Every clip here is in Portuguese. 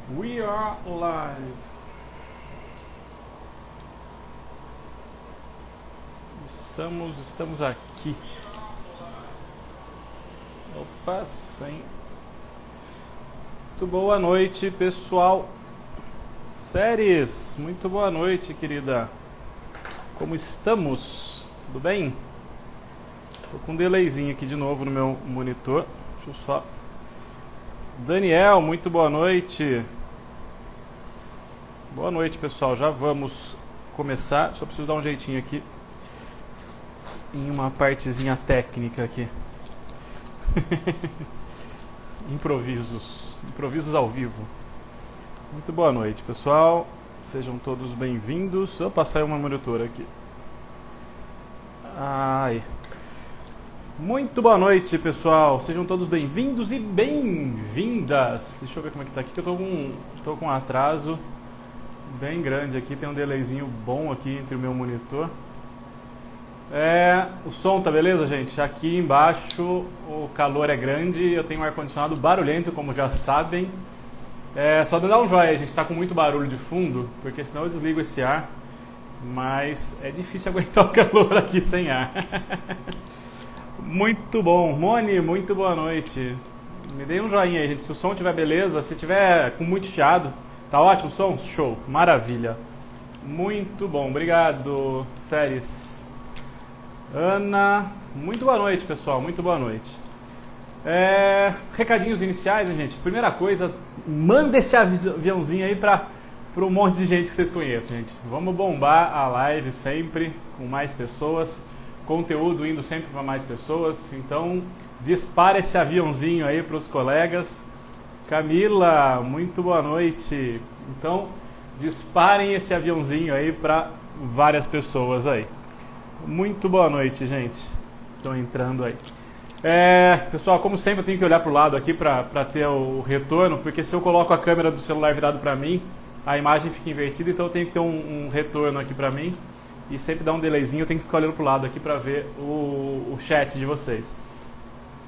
We are live. Estamos aqui. Opa, sim. Muito boa noite, pessoal. Séries, muito boa noite, querida. Como estamos? Tudo bem? Tô com um delayzinho aqui de novo no meu monitor. Deixa eu só. Daniel, muito boa noite. Boa noite, pessoal. Já vamos começar. Só preciso dar um jeitinho aqui em uma partezinha técnica aqui. Improvisos ao vivo. Muito boa noite, pessoal. Sejam todos bem-vindos. Opa, saiu uma monitor aqui. Ai. Muito boa noite, pessoal. Sejam todos bem-vindos e bem-vindas. Deixa eu ver como é que tá aqui, que eu tô com um atraso bem grande aqui. Tem um delayzinho bom aqui entre o meu monitor. O som tá beleza, gente? Aqui embaixo o calor é grande, eu tenho um ar-condicionado barulhento, como já sabem. Só dar um joinha, a gente tá com muito barulho de fundo, porque senão eu desligo esse ar. Mas é difícil aguentar o calor aqui sem ar. Muito bom. Moni, muito boa noite. Me dê um joinha aí, gente. Se o som tiver beleza, se tiver com muito chiado, tá ótimo o som? Show, maravilha. Muito bom, obrigado, Séries. Ana, muito boa noite, pessoal, muito boa noite. Recadinhos iniciais, hein, gente? Primeira coisa, manda esse aviãozinho aí para um monte de gente que vocês conhecem, gente. Vamos bombar a live sempre com mais pessoas. Conteúdo indo sempre para mais pessoas, então dispara esse aviãozinho aí para os colegas. Camila, muito boa noite. Então disparem esse aviãozinho aí para várias pessoas aí. Muito boa noite, gente. Estão entrando aí. Pessoal, como sempre eu tenho que olhar para o lado aqui para ter o retorno, porque se eu coloco a câmera do celular virado para mim, a imagem fica invertida, então eu tenho que ter um retorno aqui para mim. E sempre dá um delayzinho, eu tenho que ficar olhando pro lado aqui para ver o chat de vocês.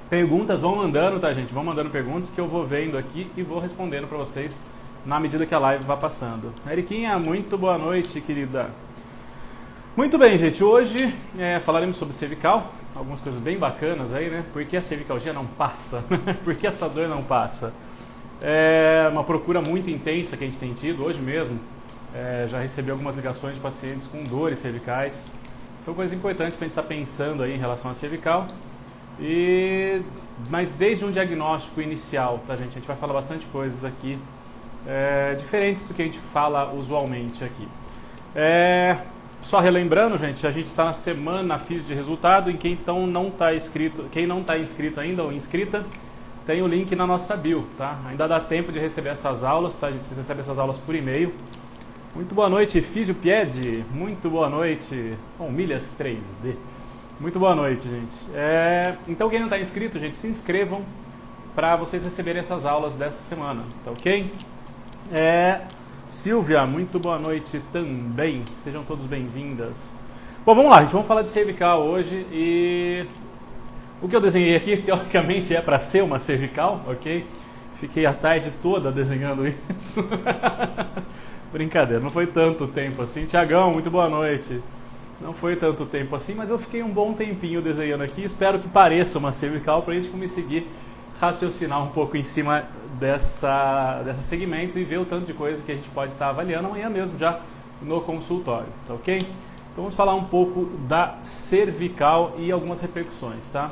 Perguntas vão mandando, tá, gente? Vão mandando perguntas que eu vou vendo aqui e vou respondendo para vocês na medida que a live vai passando. Eriquinha, muito boa noite, querida. Muito bem, gente. Hoje falaremos sobre cervical, algumas coisas bem bacanas aí, né? Por que a cervicalgia não passa? Por que essa dor não passa? É uma procura muito intensa que a gente tem tido hoje mesmo. Já recebi algumas ligações de pacientes com dores cervicais. Então, coisas importantes para a gente estar pensando aí em relação à cervical. Mas desde um diagnóstico inicial, tá, gente? A gente vai falar bastante coisas aqui, diferentes do que a gente fala usualmente aqui. Só relembrando, gente, a gente está na semana Físio de Resultado, em quem então não está inscrito, quem não está inscrito ainda ou inscrita, tem o link na nossa bio, tá? Ainda dá tempo de receber essas aulas, tá, gente? Vocês recebem essas aulas por e-mail. Muito boa noite, Fisiopied. Muito boa noite, Milhas 3D. Muito boa noite, gente. Então, quem não está inscrito, gente, se inscrevam para vocês receberem essas aulas dessa semana, tá ok? Silvia, muito boa noite também. Sejam todos bem-vindas. Bom, vamos lá, gente. Vamos falar de cervical hoje e o que eu desenhei aqui, teoricamente, é para ser uma cervical, ok? Fiquei a tarde toda desenhando isso. Brincadeira, não foi tanto tempo assim. Tiagão, muito boa noite. Não foi tanto tempo assim, mas eu fiquei um bom tempinho desenhando aqui. Espero que pareça uma cervical para a gente conseguir raciocinar um pouco em cima desse segmento e ver o tanto de coisa que a gente pode estar avaliando amanhã mesmo já no consultório, tá ok? Então vamos falar um pouco da cervical e algumas repercussões, tá?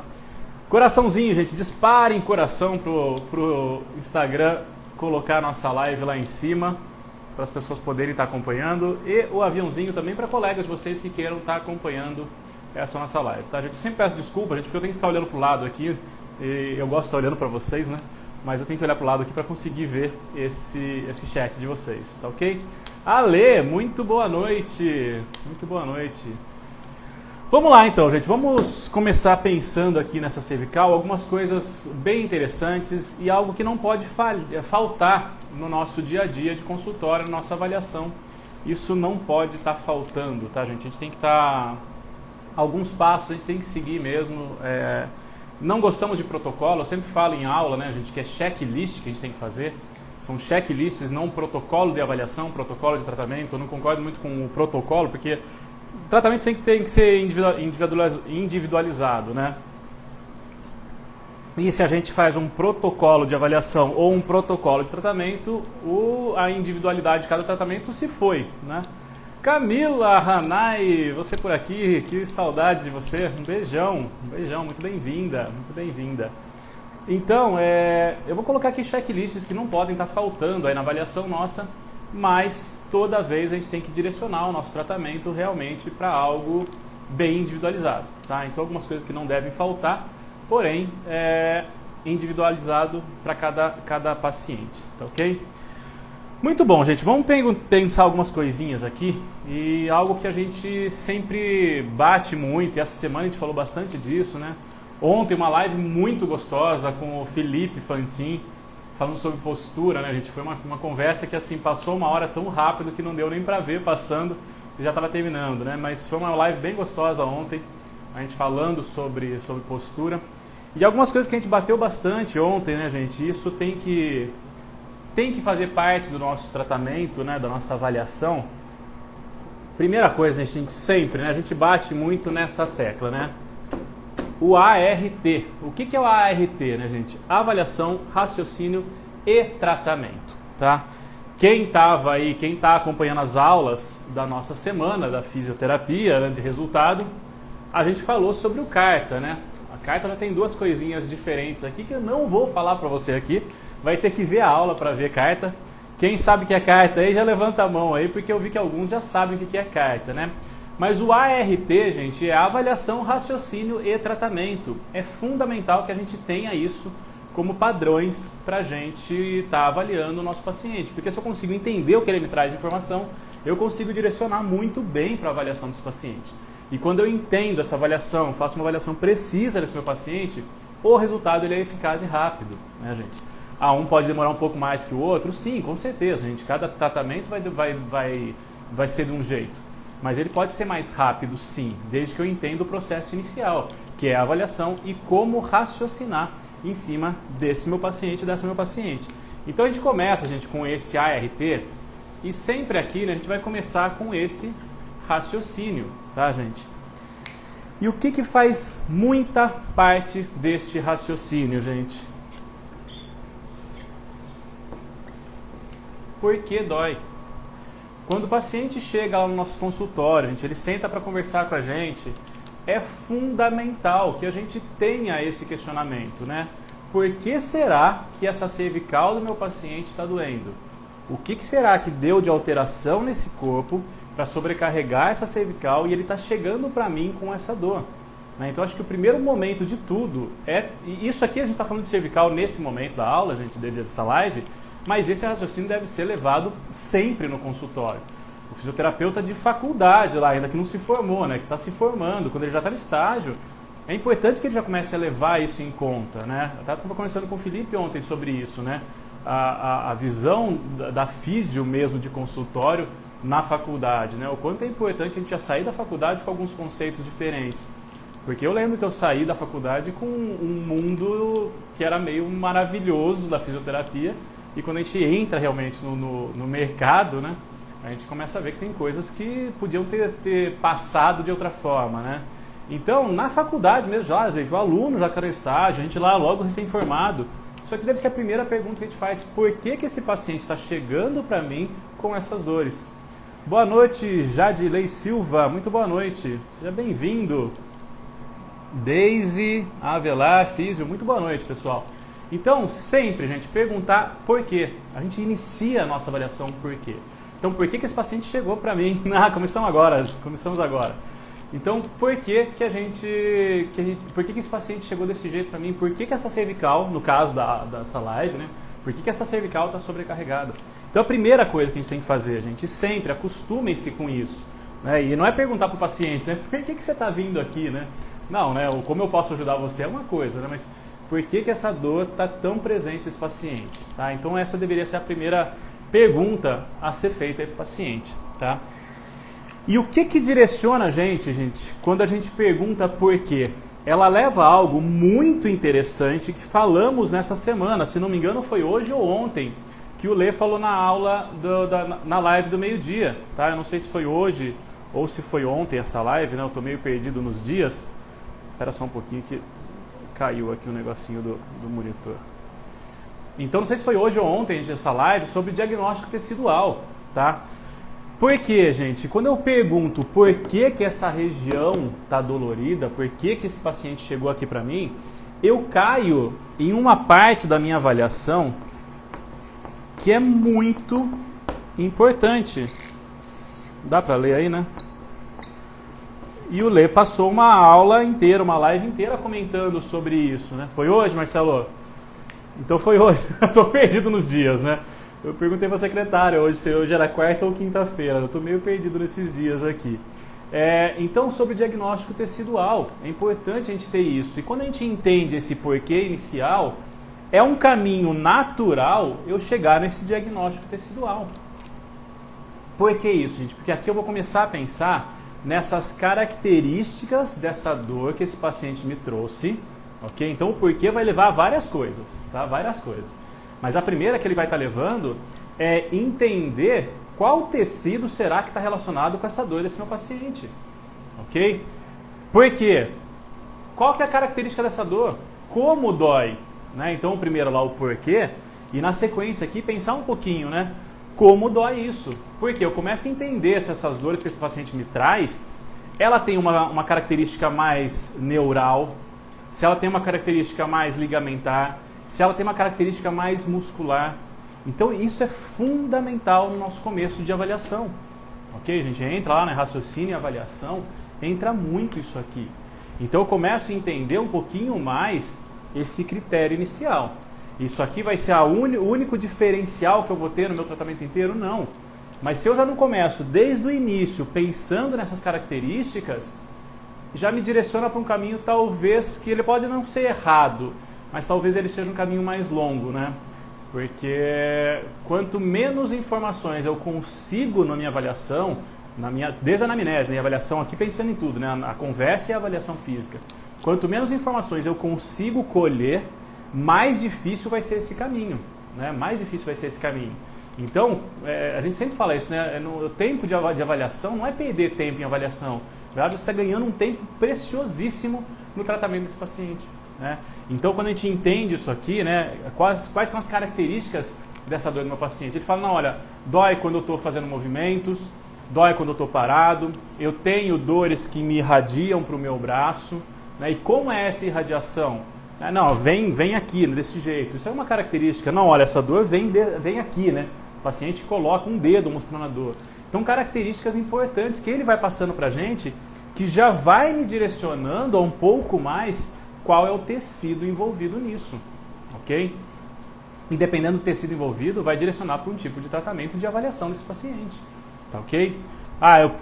Coraçãozinho, gente, disparem coração pro Instagram colocar a nossa live lá em cima, para as pessoas poderem estar acompanhando, e o aviãozinho também para colegas de vocês que queiram estar acompanhando essa nossa live, tá, gente? Eu sempre peço desculpa, gente, porque eu tenho que ficar olhando para o lado aqui, e eu gosto de estar olhando para vocês, né? Mas eu tenho que olhar para o lado aqui para conseguir ver esse chat de vocês, tá ok? Ale, muito boa noite, muito boa noite. Vamos lá então, gente, vamos começar pensando aqui nessa cervical, algumas coisas bem interessantes e algo que não pode faltar no nosso dia a dia de consultório, na nossa avaliação. Isso não pode estar faltando, tá, gente? A gente tem que estar... Alguns passos a gente tem que seguir mesmo. Não gostamos de protocolo, eu sempre falo em aula, né, gente, que é checklist que a gente tem que fazer. São checklists, não protocolo de avaliação, protocolo de tratamento. Eu não concordo muito com o protocolo, porque o tratamento sempre tem que ser individualizado, né? E se a gente faz um protocolo de avaliação ou um protocolo de tratamento, a individualidade de cada tratamento se foi, né? Camila Hanai, você por aqui, que saudade de você, um beijão, muito bem-vinda, muito bem-vinda. Então, eu vou colocar aqui checklists que não podem estar faltando aí na avaliação nossa, mas toda vez a gente tem que direcionar o nosso tratamento realmente para algo bem individualizado, tá? Então, algumas coisas que não devem faltar, porém, individualizado para cada paciente, tá ok? Muito bom, gente. Vamos pensar algumas coisinhas aqui e algo que a gente sempre bate muito, e essa semana a gente falou bastante disso, né? Ontem uma live muito gostosa com o Felipe Fantin, falando sobre postura, né, gente? Foi uma conversa que assim passou uma hora tão rápido que não deu nem para ver passando e já estava terminando, né? Mas foi uma live bem gostosa ontem, a gente falando sobre postura. E algumas coisas que a gente bateu bastante ontem, né, gente? Isso tem que fazer parte do nosso tratamento, né, da nossa avaliação. Primeira coisa, a gente sempre, né, a gente bate muito nessa tecla, né? O ART. O que é o ART, né, gente? Avaliação, raciocínio e tratamento, tá? Quem está acompanhando as aulas da nossa semana da fisioterapia, né, de resultado, a gente falou sobre o CARTA, né? A CARTA já tem duas coisinhas diferentes aqui que eu não vou falar para você aqui. Vai ter que ver a aula para ver CARTA. Quem sabe o que é CARTA aí, já levanta a mão aí, porque eu vi que alguns já sabem o que é CARTA, né? Mas o ART, gente, é avaliação, raciocínio e tratamento. É fundamental que a gente tenha isso como padrões para a gente estar avaliando o nosso paciente. Porque se eu consigo entender o que ele me traz de informação, eu consigo direcionar muito bem para a avaliação desse paciente. E quando eu entendo essa avaliação, faço uma avaliação precisa desse meu paciente, o resultado ele é eficaz e rápido, né, gente? Um pode demorar um pouco mais que o outro? Sim, com certeza, gente. Cada tratamento vai ser de um jeito. Mas ele pode ser mais rápido, sim, desde que eu entenda o processo inicial, que é a avaliação e como raciocinar em cima desse meu paciente, dessa meu paciente. Então a gente começa, gente, com esse ART e sempre aqui, né, a gente vai começar com esse raciocínio, tá, gente? E o que faz muita parte deste raciocínio, gente? Por que dói? Quando o paciente chega lá no nosso consultório, gente, ele senta para conversar com a gente, é fundamental que a gente tenha esse questionamento, né? Por que será que essa cervical do meu paciente está doendo? O que será que deu de alteração nesse corpo para sobrecarregar essa cervical e ele está chegando para mim com essa dor? Né? Então, acho que o primeiro momento de tudo e isso aqui a gente está falando de cervical nesse momento da aula, gente, dessa live, mas esse raciocínio deve ser levado sempre no consultório. O fisioterapeuta de faculdade lá, ainda que não se formou, né, que está se formando, quando ele já está no estágio, é importante que ele já comece a levar isso em conta, né? Eu estava conversando com o Felipe ontem sobre isso, né? A visão da físio mesmo de consultório na faculdade, né? O quanto é importante a gente já sair da faculdade com alguns conceitos diferentes. Porque eu lembro que eu saí da faculdade com um mundo que era meio maravilhoso da fisioterapia, e quando a gente entra realmente no mercado, né, a gente começa a ver que tem coisas que podiam ter passado de outra forma, né? Então, na faculdade mesmo, gente, o aluno já está no estágio, a gente lá logo recém-formado, isso aqui deve ser a primeira pergunta que a gente faz: por que esse paciente está chegando para mim com essas dores? Boa noite, Jadilei Silva, muito boa noite, seja bem-vindo. Deise Avelar, físio, muito boa noite, pessoal. Então, sempre, gente, perguntar por quê. A gente inicia a nossa avaliação por quê. Então, por que esse paciente chegou para mim? Começamos agora. Então, por que esse paciente chegou desse jeito para mim? Por que essa cervical, no caso dessa live, né? Por que essa cervical está sobrecarregada? Então, a primeira coisa que a gente tem que fazer, gente, sempre acostumem-se com isso. Né? E não é perguntar para o paciente, né? Por que você está vindo aqui, né? Não, né? Como eu posso ajudar você é uma coisa, né? Mas por que essa dor está tão presente nesse paciente? Tá? Então essa deveria ser a primeira pergunta a ser feita para o paciente. Tá? E o que direciona a gente, quando a gente pergunta por quê? Ela leva a algo muito interessante que falamos nessa semana, se não me engano foi hoje ou ontem, que que o Lê falou na aula, na live do meio-dia, tá? Eu não sei se foi hoje ou se foi ontem essa live, né? Eu tô meio perdido nos dias. Espera só um pouquinho que caiu aqui o negocinho do monitor. Então, não sei se foi hoje ou ontem essa live sobre diagnóstico tecidual, tá? Por quê, gente? Quando eu pergunto por que essa região tá dolorida, por que esse paciente chegou aqui para mim, eu caio em uma parte da minha avaliação que é muito importante. Dá para ler aí, né? E o Lê passou uma aula inteira, uma live inteira comentando sobre isso, né? Foi hoje, Marcelo? Então foi hoje. Eu tô perdido nos dias, né? Eu perguntei para a secretária hoje se hoje era quarta ou quinta-feira. Eu tô meio perdido nesses dias aqui. Então, sobre diagnóstico tecidual, é importante a gente ter isso. E quando a gente entende esse porquê inicial, é um caminho natural eu chegar nesse diagnóstico tecidual. Por que isso, gente? Porque aqui eu vou começar a pensar nessas características dessa dor que esse paciente me trouxe, ok? Então, o porquê vai levar a várias coisas, tá? Várias coisas. Mas a primeira que ele vai estar levando é entender qual tecido será que está relacionado com essa dor desse meu paciente, ok? Por quê? Qual que é a característica dessa dor? Como dói? Né? Então, primeiro lá o porquê e na sequência aqui pensar um pouquinho, né? Como dói isso? Porque eu começo a entender se essas dores que esse paciente me traz, ela tem uma característica mais neural, se ela tem uma característica mais ligamentar, se ela tem uma característica mais muscular. Então isso é fundamental no nosso começo de avaliação. Ok, gente? Entra lá, né? Raciocínio e avaliação, entra muito isso aqui. Então eu começo a entender um pouquinho mais esse critério inicial. Isso aqui vai ser o único diferencial que eu vou ter no meu tratamento inteiro? Não. Mas se eu já não começo desde o início pensando nessas características, já me direciona para um caminho talvez que ele pode não ser errado, mas talvez ele seja um caminho mais longo, né? Porque quanto menos informações eu consigo na minha avaliação, desde a anamnese, né? A avaliação aqui pensando em tudo, né? A conversa e a avaliação física. Quanto menos informações eu consigo colher, mais difícil vai ser esse caminho, né? Mais difícil vai ser esse caminho. Então, a gente sempre fala isso, né? O tempo de avaliação não é perder tempo em avaliação. Na verdade, você está ganhando um tempo preciosíssimo no tratamento desse paciente, né? Então, quando a gente entende isso aqui, né? Quais são as características dessa dor do meu paciente? Ele fala, não, olha, dói quando eu estou fazendo movimentos, dói quando eu estou parado, eu tenho dores que me irradiam para o meu braço, né? E como é essa irradiação? Não, vem aqui, desse jeito. Isso é uma característica. Não, olha, essa dor vem aqui, né? O paciente coloca um dedo mostrando a dor. Então, características importantes que ele vai passando para a gente, que já vai me direcionando a um pouco mais qual é o tecido envolvido nisso, ok? E dependendo do tecido envolvido, vai direcionar para um tipo de tratamento de avaliação desse paciente, tá ok?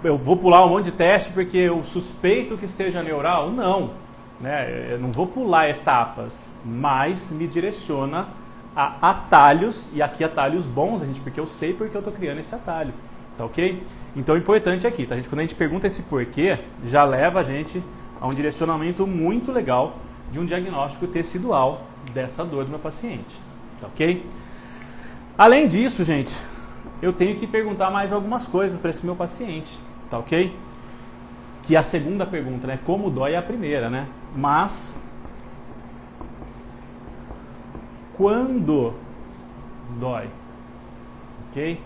Eu vou pular um monte de teste porque eu suspeito que seja neural? Não, né? Eu não vou pular etapas, mas me direciona a atalhos, e aqui atalhos bons, porque eu sei porque eu estou criando esse atalho, tá ok? Então, o importante aqui, tá, gente? Quando a gente pergunta esse porquê, já leva a gente a um direcionamento muito legal de um diagnóstico tecidual dessa dor do meu paciente, tá ok? Além disso, gente, eu tenho que perguntar mais algumas coisas para esse meu paciente, tá ok? Que é a segunda pergunta, né? Como dói é a primeira, né? Mas quando dói, ok?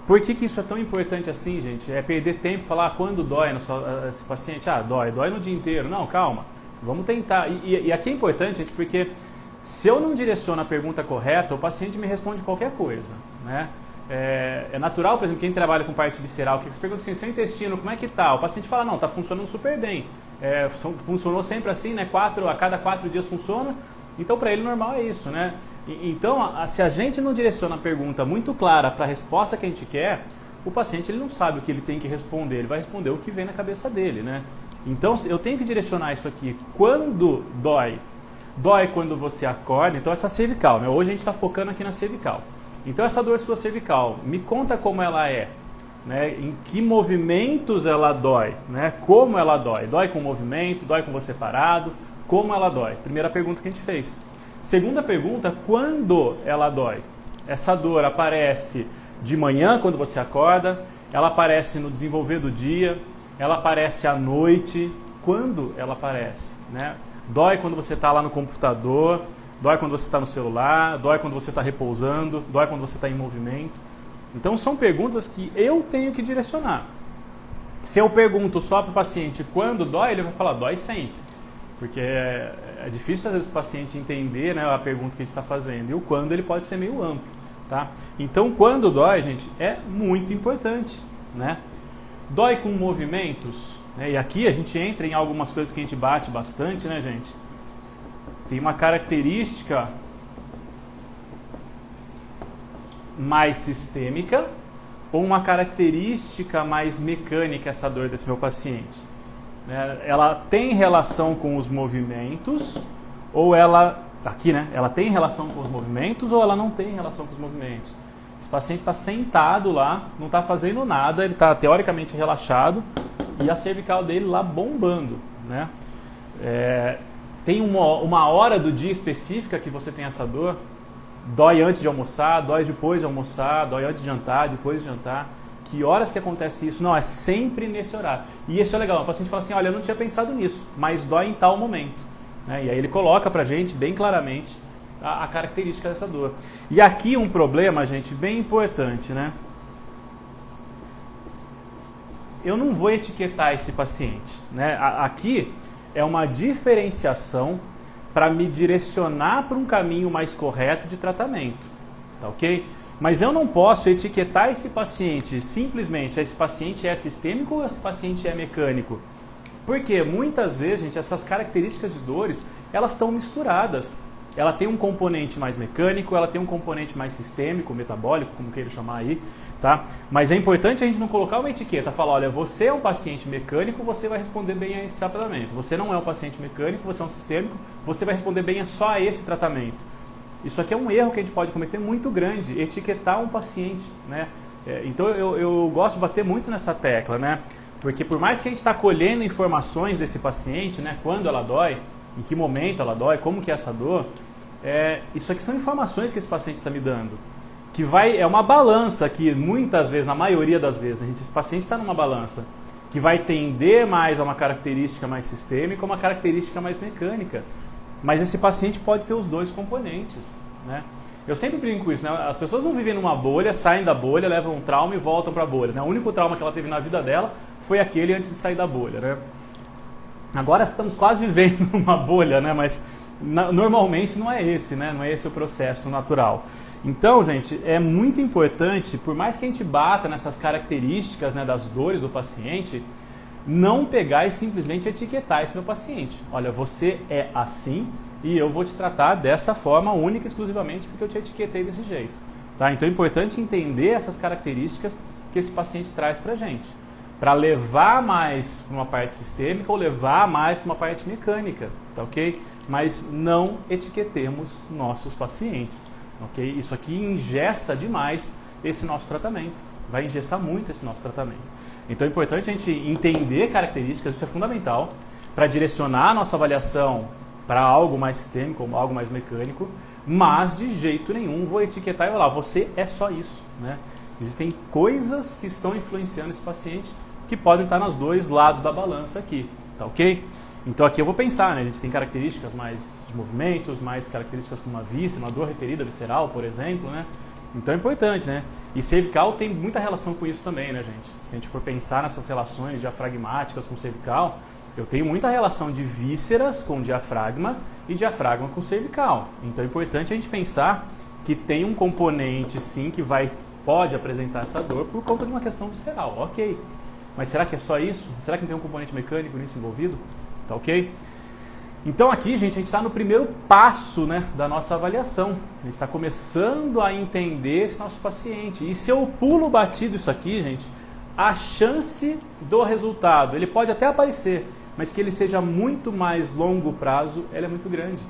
Por que isso é tão importante assim, gente? É perder tempo falar quando dói esse paciente? Dói no dia inteiro. Não, calma, vamos tentar. E aqui é importante, gente, porque se eu não direciono a pergunta correta, o paciente me responde qualquer coisa, né? É natural, por exemplo, quem trabalha com parte visceral, que você pergunta assim, seu intestino, como é que tá? O paciente fala, não, tá funcionando super bem. Funcionou sempre assim, né? A cada 4 dias funciona. Então, para ele, normal é isso, né? Então, se a gente não direciona a pergunta muito clara para a resposta que a gente quer, o paciente ele não sabe o que ele tem que responder, ele vai responder o que vem na cabeça dele, né? Então, eu tenho que direcionar isso aqui. Quando dói? Dói quando você acorda. Então, essa cervical, né? Hoje a gente está focando aqui na cervical. Então, essa dor sua cervical, me conta como ela é, né? Em que movimentos ela dói, né? Como ela dói? Dói com movimento, dói com você parado? Como ela dói? Primeira pergunta que a gente fez. Segunda pergunta, quando ela dói? essa dor aparece de manhã quando você acorda, ela aparece no desenvolver do dia, ela aparece à noite, quando ela aparece, né? Dói quando você está lá no computador, dói quando você está no celular, dói quando você está repousando, dói quando você está em movimento. Então são perguntas que eu tenho que direcionar. Se eu pergunto só para o paciente quando dói, ele vai falar dói sempre. Porque é difícil às vezes o paciente entender, né, a pergunta que a gente está fazendo. E o quando ele pode ser meio amplo. Tá? Então quando dói, gente, é muito importante. Né? Dói com movimentos, né? E aqui a gente entra em algumas coisas que a gente bate bastante, né, gente? Tem uma característica mais sistêmica ou uma característica mais mecânica essa dor desse meu paciente? Ela tem relação com os movimentos ou ela... Aqui, né? Ela tem relação com os movimentos ou ela não tem relação com os movimentos? Esse paciente está sentado lá, não está fazendo nada, ele está teoricamente relaxado e a cervical dele lá bombando, né? Tem uma hora do dia específica que você tem essa dor? Dói antes de almoçar, dói depois de almoçar, dói antes de jantar, depois de jantar. Que horas que acontece isso? Não, é sempre nesse horário. E isso é legal, o paciente fala assim, olha, eu não tinha pensado nisso, mas dói em tal momento. Né? E aí ele coloca pra gente bem claramente a característica dessa dor. E aqui um problema, gente, bem importante, né? Eu não vou etiquetar esse paciente, né? Aqui é uma diferenciação para me direcionar para um caminho mais correto de tratamento, tá ok? Mas eu não posso etiquetar esse paciente simplesmente, esse paciente é sistêmico ou esse paciente é mecânico? Porque muitas vezes, gente, essas características de dores, elas estão misturadas. Ela tem um componente mais mecânico, ela tem um componente mais sistêmico, metabólico, como queira chamar aí, tá? Mas é importante a gente não colocar uma etiqueta, falar, olha, você é um paciente mecânico, você vai responder bem a esse tratamento. Você não é um paciente mecânico, você é um sistêmico, você vai responder bem só a esse tratamento. Isso aqui é um erro que a gente pode cometer muito grande, etiquetar um paciente, né? Então eu gosto de bater muito nessa tecla, né? Porque por mais que a gente está colhendo informações desse paciente, né? Quando ela dói, em que momento ela dói, como que é essa dor, isso aqui são informações que esse paciente está me dando. Que é uma balança que muitas vezes, na maioria das vezes, esse paciente está numa balança que vai tender mais a uma característica mais sistêmica ou uma característica mais mecânica. Mas esse paciente pode ter os dois componentes, né? Eu sempre brinco com isso, né? As pessoas não vivem numa bolha, saem da bolha, levam um trauma e voltam para a bolha, né? O único trauma que ela teve na vida dela foi aquele antes de sair da bolha, né? Agora estamos quase vivendo uma bolha, né? Mas normalmente não é esse, né? Não é esse o processo natural. Então, gente, é muito importante, por mais que a gente bata nessas características, né, das dores do paciente, não pegar e simplesmente etiquetar esse meu paciente. Olha, você é assim e eu vou te tratar dessa forma única e exclusivamente porque eu te etiquetei desse jeito. Tá? Então é importante entender essas características que esse paciente traz pra gente. Para levar mais para uma parte sistêmica ou levar mais para uma parte mecânica, tá ok? Mas não etiquetemos nossos pacientes, ok? Isso aqui engessa demais esse nosso tratamento, vai engessar muito esse nosso tratamento. Então é importante a gente entender características, isso é fundamental, para direcionar a nossa avaliação para algo mais sistêmico ou algo mais mecânico, mas de jeito nenhum vou etiquetar e falar, você é só isso, né? Existem coisas que estão influenciando esse paciente que podem estar nos dois lados da balança aqui, tá ok? Então aqui eu vou pensar, né? A gente tem características mais de movimentos, mais características como uma víscera, uma dor referida visceral, por exemplo, né? Então é importante, né? E cervical tem muita relação com isso também, né, gente? Se a gente for pensar nessas relações diafragmáticas com cervical, eu tenho muita relação de vísceras com diafragma e diafragma com cervical. Então é importante a gente pensar que tem um componente, sim, que pode apresentar essa dor por conta de uma questão visceral, ok. Mas será que é só isso? Será que não tem um componente mecânico nisso envolvido? Tá ok? Então aqui, gente, a gente está no primeiro passo, né, da nossa avaliação. A gente está começando a entender esse nosso paciente. E se eu pulo batido isso aqui, gente, a chance do resultado, ele pode até aparecer, mas que ele seja muito mais longo prazo, ela é muito grande.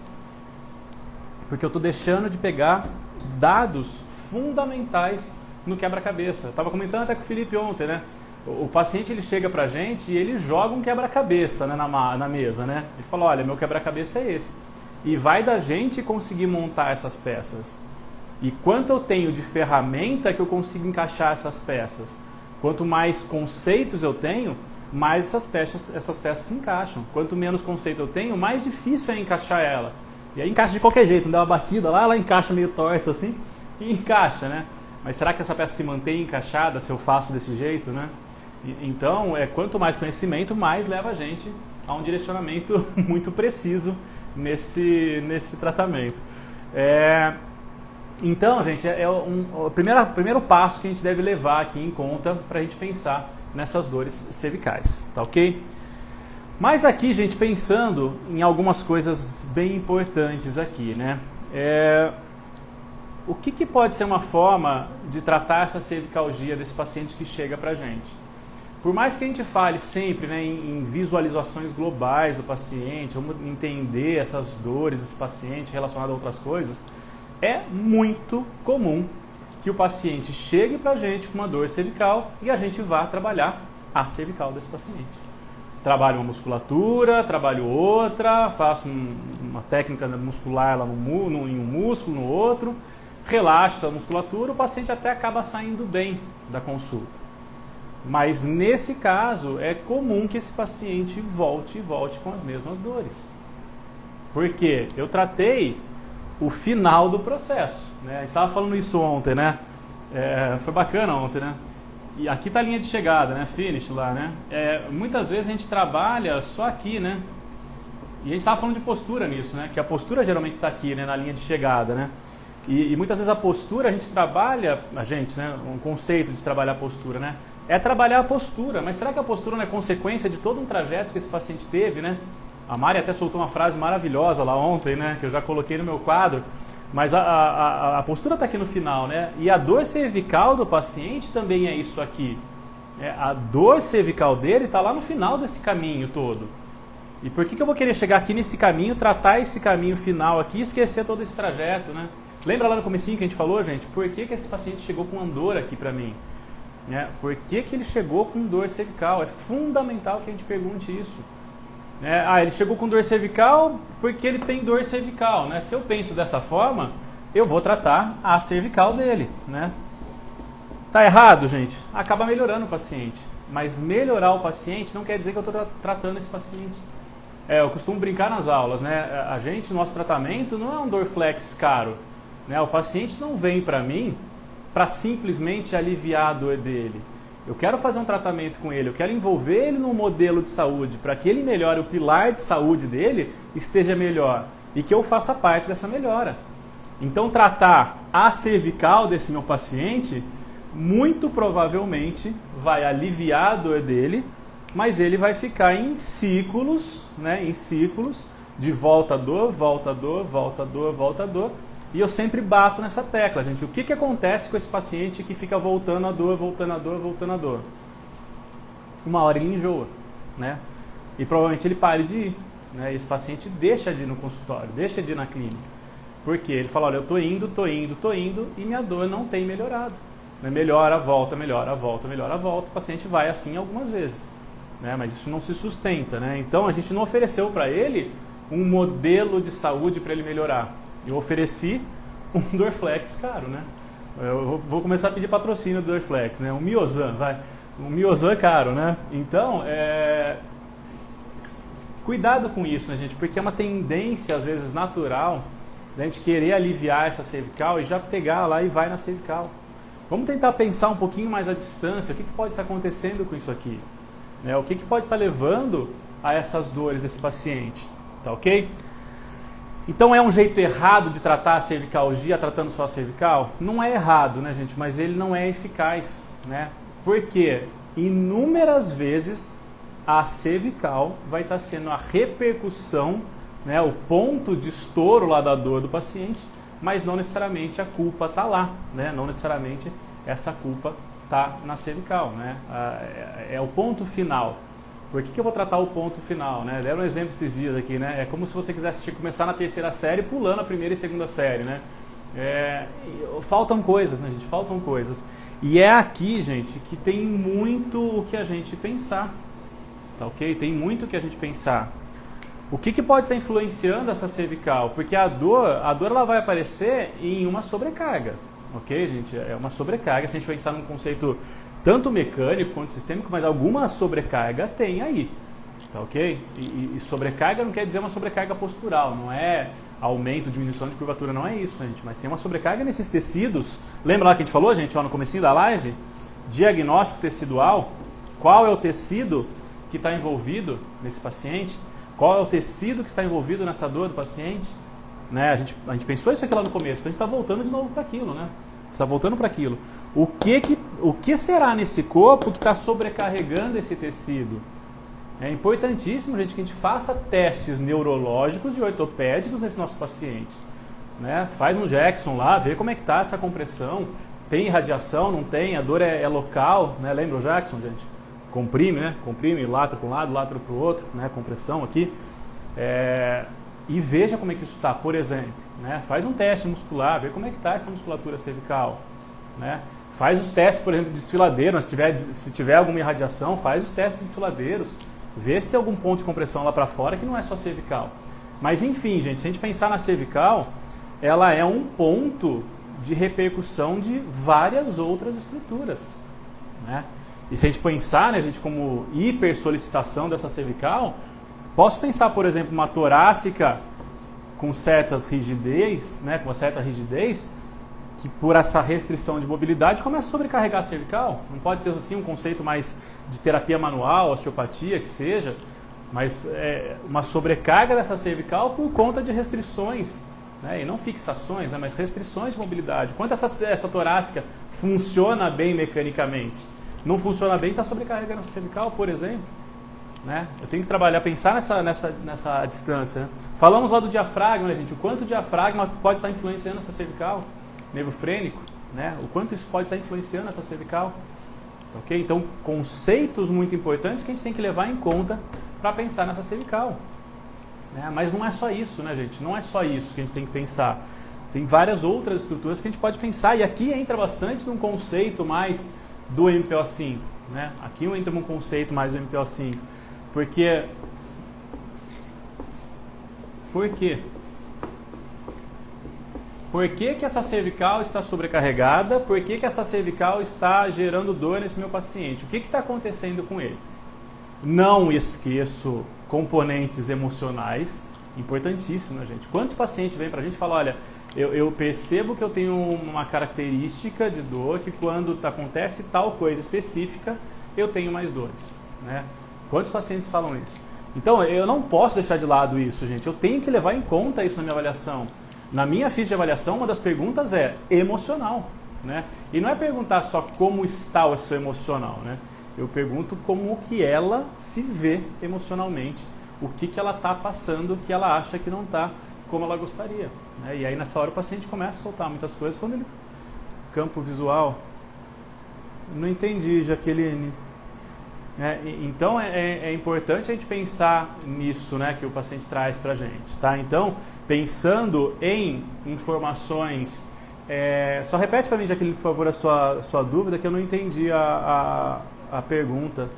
Porque eu estou deixando de pegar dados fundamentais no quebra-cabeça. Eu estava comentando até com o Felipe ontem, né? O paciente ele chega pra gente e ele joga um quebra-cabeça, né, na mesa, né? Ele fala, olha, meu quebra-cabeça é esse. E vai da gente conseguir montar essas peças. E quanto eu tenho de ferramenta que eu consigo encaixar essas peças. Quanto mais conceitos eu tenho, mais essas peças se encaixam. Quanto menos conceito eu tenho, mais difícil é encaixar ela. E aí encaixa de qualquer jeito, não dá uma batida lá, ela encaixa meio torta assim, e encaixa, né? Mas será que essa peça se mantém encaixada se eu faço desse jeito, né? Então, quanto mais conhecimento, mais leva a gente a um direcionamento muito preciso nesse tratamento. Então, gente, o primeiro passo que a gente deve levar aqui em conta para a gente pensar nessas dores cervicais, tá ok? Mas aqui, gente, pensando em algumas coisas bem importantes aqui, né? O que pode ser uma forma de tratar essa cervicalgia desse paciente que chega para a gente? Por mais que a gente fale sempre, né, em visualizações globais do paciente, vamos entender essas dores desse paciente relacionadas a outras coisas, é muito comum que o paciente chegue para a gente com uma dor cervical e a gente vá trabalhar a cervical desse paciente. Trabalho uma musculatura, trabalho outra, faço uma técnica muscular lá em um músculo, no outro, relaxo a musculatura, o paciente até acaba saindo bem da consulta. Mas nesse caso é comum que esse paciente volte com as mesmas dores. Porque eu tratei o final do processo, né? A gente estava falando isso ontem, né? Foi bacana ontem, né? E aqui está a linha de chegada, né? Finish lá, né? Muitas vezes a gente trabalha só aqui, né? E a gente estava falando de postura nisso, né? Que a postura geralmente está aqui, né? Na linha de chegada, né? E muitas vezes a postura a gente trabalha, né? Um conceito de trabalhar a postura, né? É trabalhar a postura, mas será que a postura não é consequência de todo um trajeto que esse paciente teve, né? A Mari até soltou uma frase maravilhosa lá ontem, né? Que eu já coloquei no meu quadro. Mas a postura está aqui no final, né? E a dor cervical do paciente também é isso aqui. A dor cervical dele está lá no final desse caminho todo. E por que eu vou querer chegar aqui nesse caminho, tratar esse caminho final aqui e esquecer todo esse trajeto, né? Lembra lá no comecinho que a gente falou, gente? Por que esse paciente chegou com uma dor aqui para mim? Por que ele chegou com dor cervical? É fundamental que a gente pergunte isso. Ele chegou com dor cervical porque ele tem dor cervical, né? Se eu penso dessa forma, eu vou tratar a cervical dele, né? Tá errado, gente? Acaba melhorando o paciente. Mas melhorar o paciente não quer dizer que eu estou tratando esse paciente. Eu costumo brincar nas aulas, né? Nosso tratamento não é um Dorflex caro, né? O paciente não vem para mim para simplesmente aliviar a dor dele. Eu quero fazer um tratamento com ele, eu quero envolver ele num modelo de saúde para que ele melhore, o pilar de saúde dele esteja melhor e que eu faça parte dessa melhora. Então, tratar a cervical desse meu paciente, muito provavelmente vai aliviar a dor dele, mas ele vai ficar em ciclos, né, em ciclos de volta a dor, volta a dor, volta a dor, volta a dor. E eu sempre bato nessa tecla, gente. O que acontece com esse paciente que fica voltando a dor, voltando a dor, voltando a dor? Uma hora ele enjoa, né? E provavelmente ele pare de ir, né? E esse paciente deixa de ir no consultório, deixa de ir na clínica. Por quê? Ele fala, olha, eu tô indo e minha dor não tem melhorado. Melhora, volta, melhora, volta, melhora, volta. O paciente vai assim algumas vezes, né? Mas isso não se sustenta, né? Então a gente não ofereceu para ele um modelo de saúde para ele melhorar. Eu ofereci um Dorflex caro, né? Eu vou começar a pedir patrocínio do Dorflex, né? Um Miozan, vai. Um Miozan caro, né? Então, cuidado com isso, né, gente? Porque é uma tendência, às vezes, natural da gente querer aliviar essa cervical e já pegar lá e vai na cervical. Vamos tentar pensar um pouquinho mais à distância. O que pode estar acontecendo com isso aqui? Né? O que pode estar levando a essas dores desse paciente? Tá ok? Então é um jeito errado de tratar a cervicalgia tratando só a cervical? Não é errado, né, gente? Mas ele não é eficaz, né? Porque inúmeras vezes a cervical vai estar sendo a repercussão, né, o ponto de estouro lá da dor do paciente, mas não necessariamente a culpa está lá, né? Não necessariamente essa culpa está na cervical, né? É o ponto final. Por que eu vou tratar o ponto final, né? Deram um exemplo esses dias aqui, né? É como se você quisesse começar na terceira série pulando a primeira e segunda série, né? Faltam coisas, né, gente? Faltam coisas. E é aqui, gente, que tem muito o que a gente pensar, tá ok? Tem muito o que a gente pensar. O que pode estar influenciando essa cervical? Porque a dor ela vai aparecer em uma sobrecarga, ok, gente? É uma sobrecarga, se a gente pensar num conceito tanto mecânico quanto sistêmico, mas alguma sobrecarga tem aí, tá ok? E sobrecarga não quer dizer uma sobrecarga postural, não é aumento, diminuição de curvatura, não é isso, gente, mas tem uma sobrecarga nesses tecidos. Lembra lá que a gente falou, gente, ó, no comecinho da live? Diagnóstico tecidual, qual é o tecido que está envolvido nesse paciente? Qual é o tecido que está envolvido nessa dor do paciente? Né? A gente pensou isso aqui lá no começo, então a gente está voltando de novo para aquilo, né? Está voltando para aquilo. O que será nesse corpo que está sobrecarregando esse tecido? É importantíssimo, gente, que a gente faça testes neurológicos e ortopédicos nesse nosso paciente. Né? Faz um Jackson lá, vê como é que está essa compressão. Tem irradiação, não tem? A dor é local, né? Lembra o Jackson, gente? Comprime, né? Comprime, latra para um lado, latra para o outro, né? Compressão aqui. E veja como é que isso está, por exemplo. Né? Faz um teste muscular, vê como é que está essa musculatura cervical. Né? Faz os testes, por exemplo, de desfiladeiro. Se tiver alguma irradiação, faz os testes de desfiladeiros. Vê se tem algum ponto de compressão lá para fora que não é só cervical. Mas enfim, gente, se a gente pensar na cervical, ela é um ponto de repercussão de várias outras estruturas. Né? E se a gente pensar, né, gente, como hipersolicitação dessa cervical, posso pensar, por exemplo, uma torácica com certas rigidez, né, com uma certa rigidez, que por essa restrição de mobilidade começa a sobrecarregar a cervical. Não pode ser assim um conceito mais de terapia manual, osteopatia, que seja, mas uma sobrecarga dessa cervical por conta de restrições, né, e não fixações, né, mas restrições de mobilidade. Quanto essa torácica funciona bem mecanicamente? Não funciona bem, está sobrecarregando a cervical, por exemplo. Né? Eu tenho que trabalhar, pensar nessa distância. Né? Falamos lá do diafragma, né, gente? O quanto o diafragma pode estar influenciando essa cervical, nervo frênico, né? O quanto isso pode estar influenciando essa cervical. Okay? Então, conceitos muito importantes que a gente tem que levar em conta para pensar nessa cervical. Né? Mas não é só isso, né, gente? Não é só isso que a gente tem que pensar. Tem várias outras estruturas que a gente pode pensar, e aqui entra bastante num conceito mais do MPO5. Né? Aqui entra num conceito mais do MPO5. Por quê? Por que essa cervical está sobrecarregada? Por que essa cervical está gerando dor nesse meu paciente? O que está acontecendo com ele? Não esqueço componentes emocionais, importantíssimo, né, gente? Quanto paciente vem para a gente e fala, olha, eu percebo que eu tenho uma característica de dor que quando acontece tal coisa específica, eu tenho mais dores, né? Quantos pacientes falam isso? Então, eu não posso deixar de lado isso, gente. Eu tenho que levar em conta isso na minha avaliação. Na minha ficha de avaliação, uma das perguntas é emocional. Né? E não é perguntar só como está o seu emocional. Né? Eu pergunto como que ela se vê emocionalmente. O que ela está passando que ela acha que não está como ela gostaria. Né? E aí, nessa hora, o paciente começa a soltar muitas coisas. Quando ele... Campo visual. Não entendi, Jaqueline. Então é importante a gente pensar nisso, né, que o paciente traz para a gente, tá? Então, pensando em informações, só repete para mim, Jaqueline, por favor, a sua dúvida, que eu não entendi a pergunta.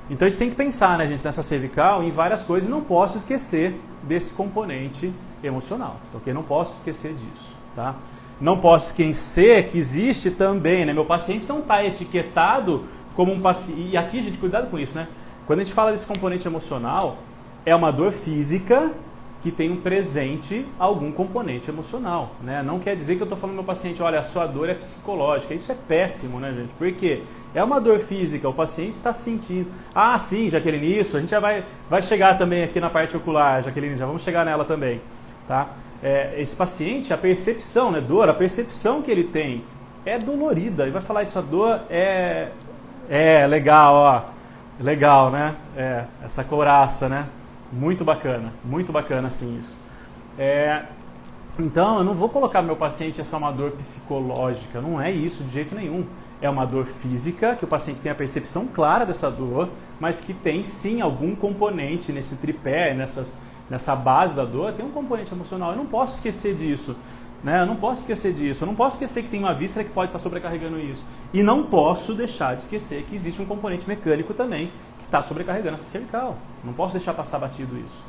Então a gente tem que pensar, né, gente, nessa cervical em várias coisas, e não posso esquecer desse componente emocional, ok? Não posso esquecer disso, tá? Não posso esquecer que existe também, né, meu paciente não está etiquetado como um paciente. E aqui, gente, cuidado com isso, né? Quando a gente fala desse componente emocional, é uma dor física que tem um presente algum componente emocional, né? Não quer dizer que eu estou falando pro meu paciente, olha, a sua dor é psicológica. Isso é péssimo, né, gente? Por quê? É uma dor física, o paciente está sentindo. Ah, sim, Jaqueline, isso. A gente já vai chegar também aqui na parte ocular, Jaqueline, já vamos chegar nela também, tá? Esse paciente, a percepção, né, dor, a percepção que ele tem é dolorida. Ele vai falar isso, a dor legal, ó. Legal, né? Essa couraça, né? Muito bacana assim isso. Então, eu não vou colocar no meu paciente essa é uma dor psicológica, não é isso de jeito nenhum. É uma dor física, que o paciente tem a percepção clara dessa dor, mas que tem sim algum componente nesse tripé, nessa base da dor, tem um componente emocional. Eu não posso esquecer disso. Né? Eu não posso esquecer disso, eu não posso esquecer que tem uma víscera que pode estar sobrecarregando isso. E não posso deixar de esquecer que existe um componente mecânico também que está sobrecarregando essa cervical. Não posso deixar passar batido isso.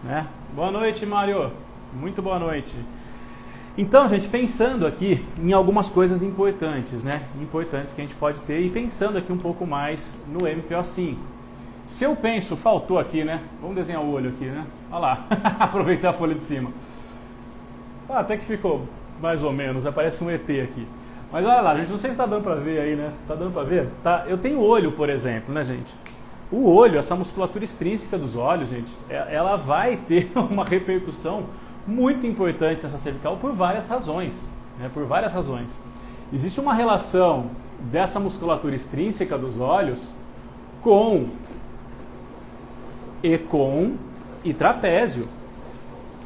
né? Boa noite, Mário. Muito boa noite. Então, gente, pensando aqui em algumas coisas importantes, né? Importantes que a gente pode ter e pensando aqui um pouco mais no MPO5. Se eu penso, faltou aqui, né? Vamos desenhar o olho aqui, né? Olha lá, aproveitar a folha de cima. Ah, até que ficou mais ou menos, aparece um ET aqui. Mas olha lá, gente, não sei se está dando para ver aí, né? Tá dando para ver? Tá? Eu tenho olho, por exemplo, né, gente? O olho, essa musculatura extrínseca dos olhos, gente, ela vai ter uma repercussão muito importante nessa cervical por várias razões, né? Por várias razões. Existe uma relação dessa musculatura extrínseca dos olhos com e trapézio.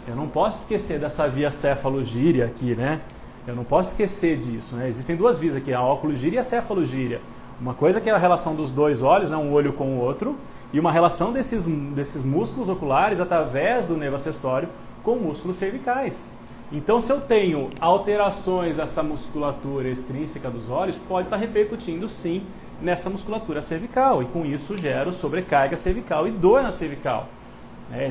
Eu não posso esquecer dessa via cefalogíria aqui, né? Eu não posso esquecer disso, né? Existem duas vias aqui, a oculogíria e a cefalogíria. Uma coisa que é a relação dos dois olhos, né? Um olho com o outro, e uma relação desses músculos oculares através do nervo acessório com músculos cervicais. Então, se eu tenho alterações dessa musculatura extrínseca dos olhos, pode estar repercutindo sim nessa musculatura cervical, e com isso gero sobrecarga cervical e dor na cervical.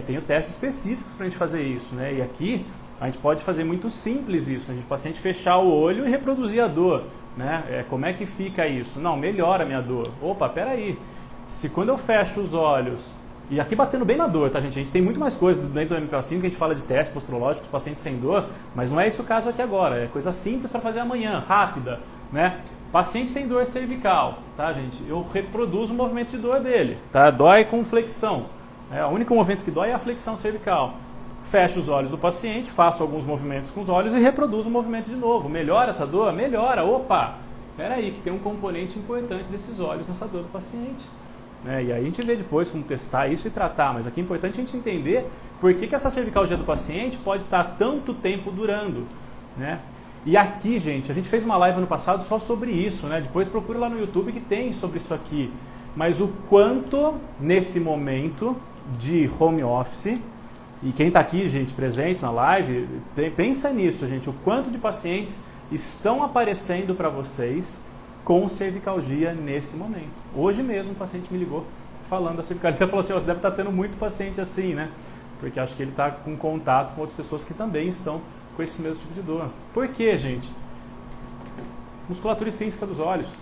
Tenho testes específicos para a gente fazer isso, né? E aqui a gente pode fazer muito simples isso, o paciente fechar o olho e reproduzir a dor, né? Como é que fica isso? Não, melhora a minha dor. Opa, peraí, se quando eu fecho os olhos, e aqui batendo bem na dor, tá, gente? A gente tem muito mais coisa dentro do MPO5 que a gente fala de testes posturológicos, pacientes sem dor, mas não é esse o caso aqui agora, é coisa simples para fazer amanhã, rápida, né? Paciente tem dor cervical, tá, gente? Eu reproduzo o movimento de dor dele, tá? Dói com flexão. O único movimento que dói é a flexão cervical. Fecho os olhos do paciente, faço alguns movimentos com os olhos e reproduzo o movimento de novo. Melhora essa dor? Melhora. Opa! Peraí, que tem um componente importante desses olhos nessa dor do paciente. E aí a gente vê depois como testar isso e tratar, mas aqui é importante a gente entender por que essa cervicalgia do paciente pode estar tanto tempo durando, né? E aqui, gente, a gente fez uma live ano passado só sobre isso, né? Depois procure lá no YouTube que tem sobre isso aqui. Mas o quanto, nesse momento de home office, e quem está aqui, gente, presente na live, pensa nisso, gente, o quanto de pacientes estão aparecendo para vocês com cervicalgia nesse momento. Hoje mesmo um paciente me ligou falando da cervicalgia, ele falou assim, você deve estar tendo muito paciente assim, né? Porque acho que ele está com contato com outras pessoas que também estão com esse mesmo tipo de dor. Por quê, gente? Musculatura extrínseca dos olhos.